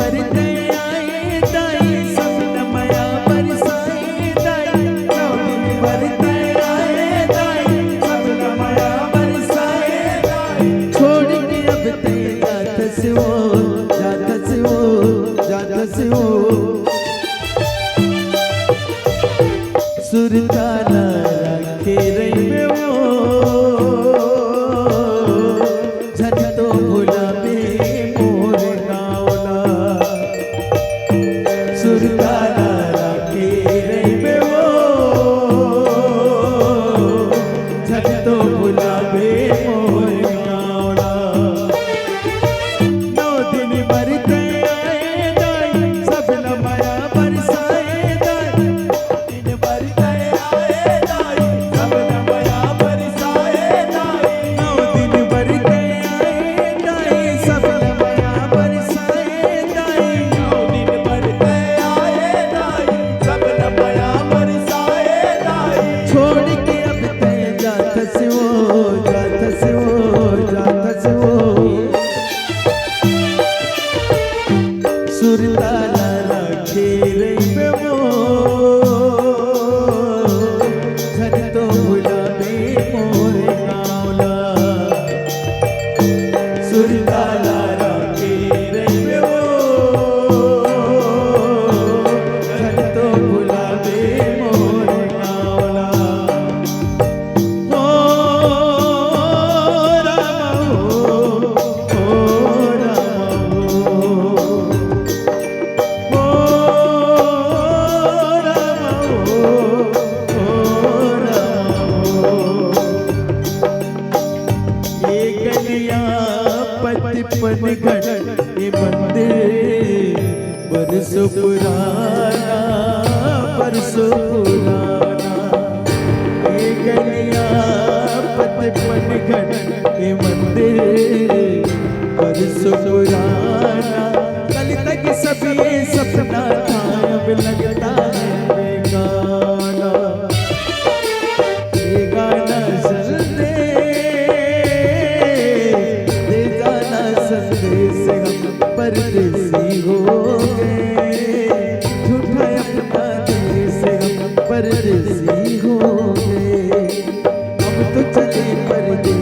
बरते आए दाई सपना माया बरसाए दाई। 9 दिन बरते आए दाई सपना माया बरसाए दाई। छोड़ के अब ते जात से वो जात से वो जात से वो सुरताना रखे रही में वो झट तो भुला में मोर गावला। सुरताना रखे रही में वो झट तो भुला में मोर गावला। 9 दिन बरते आए दाई सपना माया बरसाए दाई। दिन बरते आए दाई सपना माया बरसाए दाई। 9 दिन बरते आए दाई सपना माया बरसाए दाई। 9 दिन बरते आए दाई सपना माया बरसाए दाई। छोड़ के अब ते जात से वो जात से वो जात से वो सुरताना रखे रही में वो झट तो भुला में मोर गावला। सुरताना रखे रही में वो झट तो भुला में मोर गावला। हो राम हो राम पतिपन गढ़ ये मंदिर बरसों पुराना बरसों पुराना। ये गलिया पतिपन गढ़ ये मंदिर बरसों पुराना। कल तक सब ये सपना था अब लगता है बेगाना। ये गाना सुन दे जाना संदेश हम परदेसी हो गए। झूठा अपना देश हम परदेसी हो गए। हम तो चले परदेसी।